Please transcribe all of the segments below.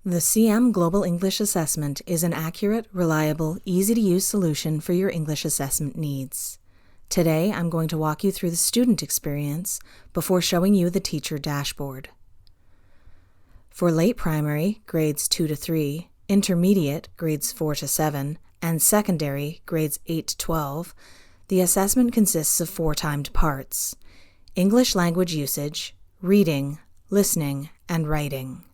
The CM Global English Assessment is an accurate, reliable, easy-to-use solution for your English assessment needs. Today, I'm going to walk you through the student experience before showing you the teacher dashboard. For late primary, grades 2 to 3, intermediate, grades 4 to 7, and secondary, grades 8 to 12, the assessment consists of 4 timed parts: English language usage, reading, listening, and writing.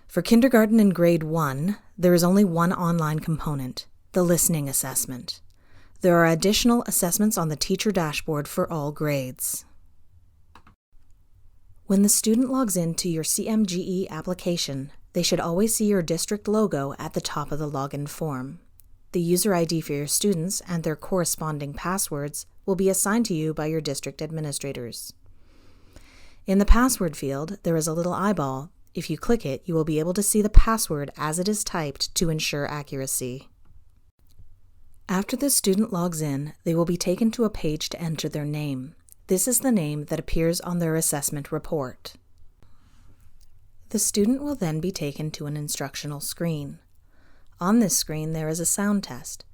For kindergarten and grade 1, there is only one online component, the listening assessment. There are additional assessments on the teacher dashboard for all grades. When the student logs into your CMGE application, they should always see your district logo at the top of the login form. The user ID for your students and their corresponding passwords will be assigned to you by your district administrators. In the password field, there is a little eyeball. If you click it, you will be able to see the password as it is typed to ensure accuracy. After the student logs in, they will be taken to a page to enter their name. This is the name that appears on their assessment report. The student will then be taken to an instructional screen. On this screen, there is a sound test.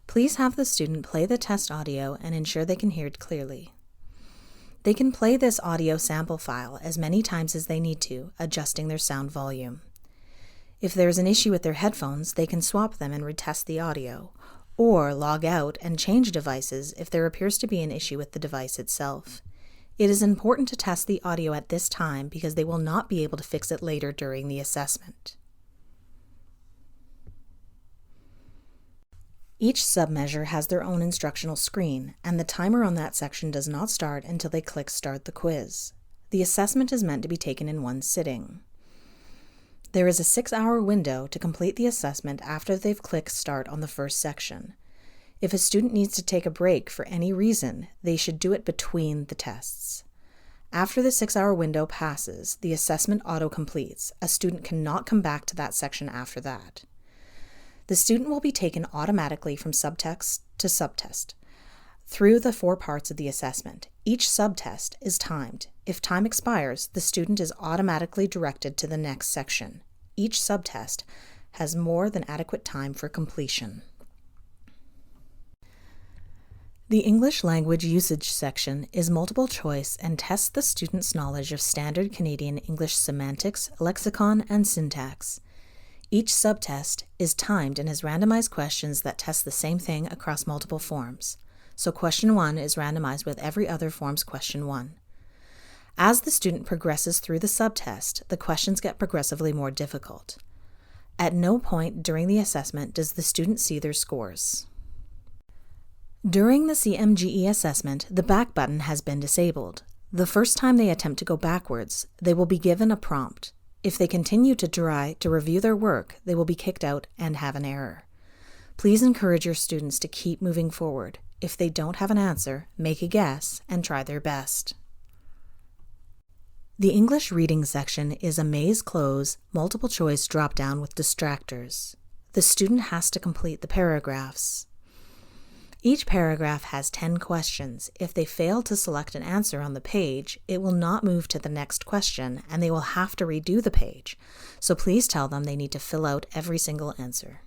Please have the student play the test audio and ensure they can hear it clearly. They can play this audio sample file as many times as they need to, adjusting their sound volume. If there is an issue with their headphones, they can swap them and retest the audio, or log out and change devices if there appears to be an issue with the device itself. It is important to test the audio at this time because they will not be able to fix it later during the assessment. Each submeasure has their own instructional screen, and the timer on that section does not start until they click Start the quiz. The assessment is meant to be taken in one sitting. There is a 6-hour window to complete the assessment after they've clicked Start on the first section. If a student needs to take a break for any reason, they should do it between the tests. After the 6-hour window passes, the assessment auto-completes. A student cannot come back to that section after that. The student will be taken automatically from subtext to subtest through the 4 parts of the assessment. Each subtest is timed. If time expires, the student is automatically directed to the next section. Each subtest has more than adequate time for completion. The English language usage section is multiple choice and tests the student's knowledge of standard Canadian English semantics, lexicon, and syntax. Each subtest is timed and has randomized questions that test the same thing across multiple forms. So question 1 is randomized with every other form's question 1. As the student progresses through the subtest, the questions get progressively more difficult. At no point during the assessment does the student see their scores. During the CMGE assessment, the back button has been disabled. The first time they attempt to go backwards, they will be given a prompt. If they continue to try to review their work, they will be kicked out and have an error. Please encourage your students to keep moving forward. If they don't have an answer, make a guess and try their best. The English reading section is a maze close, multiple choice drop-down with distractors. The student has to complete the paragraphs. Each paragraph has 10 questions. If they fail to select an answer on the page, it will not move to the next question and they will have to redo the page. So please tell them they need to fill out every single answer.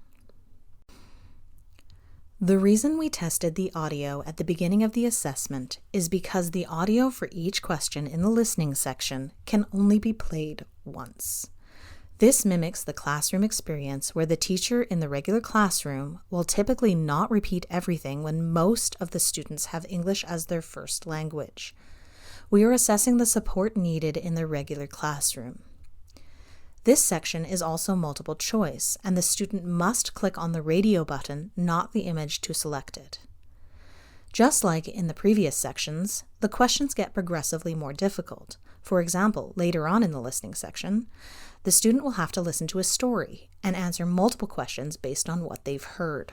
The reason we tested the audio at the beginning of the assessment is because the audio for each question in the listening section can only be played once. This mimics the classroom experience where the teacher in the regular classroom will typically not repeat everything when most of the students have English as their first language. We are assessing the support needed in the regular classroom. This section is also multiple choice, and the student must click on the radio button, not the image, to select it. Just like in the previous sections, the questions get progressively more difficult. For example, later on in the listening section, the student will have to listen to a story and answer multiple questions based on what they've heard.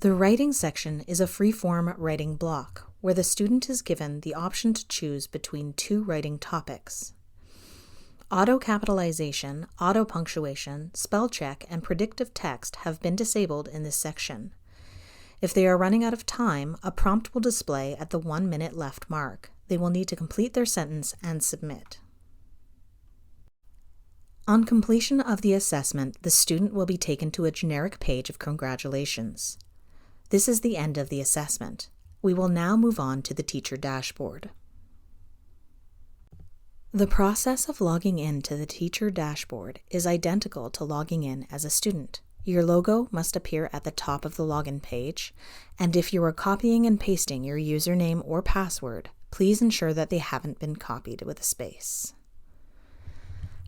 The writing section is a free-form writing block where the student is given the option to choose between 2 writing topics. Auto-capitalization, auto-punctuation, spell check, and predictive text have been disabled in this section. If they are running out of time, a prompt will display at the 1 minute left mark. They will need to complete their sentence and submit. On completion of the assessment, the student will be taken to a generic page of congratulations. This is the end of the assessment. We will now move on to the teacher dashboard. The process of logging in to the teacher dashboard is identical to logging in as a student. Your logo must appear at the top of the login page, and if you are copying and pasting your username or password, please ensure that they haven't been copied with a space.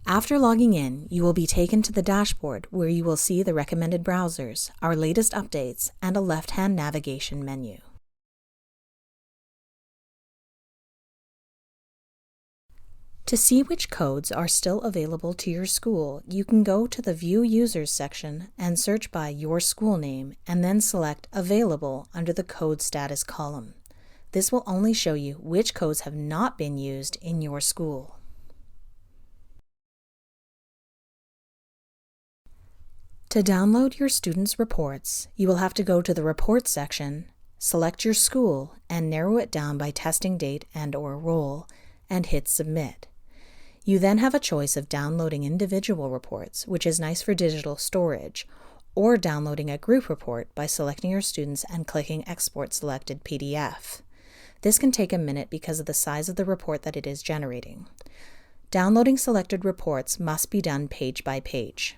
After logging in, you will be taken to the dashboard where you will see the recommended browsers, our latest updates, and a left-hand navigation menu. To see which codes are still available to your school, you can go to the View Users section and search by your school name and then select Available under the Code Status column. This will only show you which codes have not been used in your school. To download your students' reports, you will have to go to the Reports section, select your school, and narrow it down by testing date and/or role, and hit Submit. You then have a choice of downloading individual reports, which is nice for digital storage, or downloading a group report by selecting your students and clicking Export Selected PDF. This can take a minute because of the size of the report that it is generating. Downloading selected reports must be done page by page.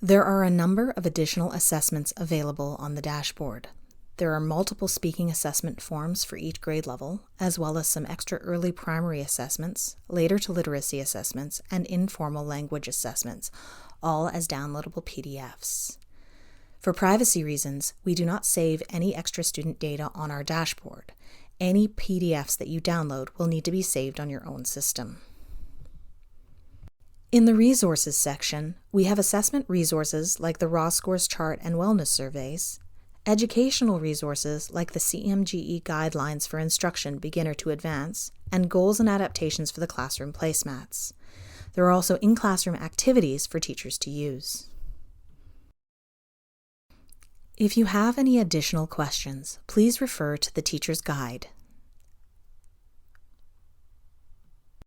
There are a number of additional assessments available on the dashboard. There are multiple speaking assessment forms for each grade level, as well as some extra early primary assessments, later to literacy assessments, and informal language assessments, all as downloadable PDFs. For privacy reasons, we do not save any extra student data on our dashboard. Any PDFs that you download will need to be saved on your own system. In the Resources section, we have assessment resources like the raw scores chart and wellness surveys, educational resources like the CMGE Guidelines for Instruction Beginner to Advance, and goals and adaptations for the classroom placemats. There are also in-classroom activities for teachers to use. If you have any additional questions, please refer to the Teacher's Guide.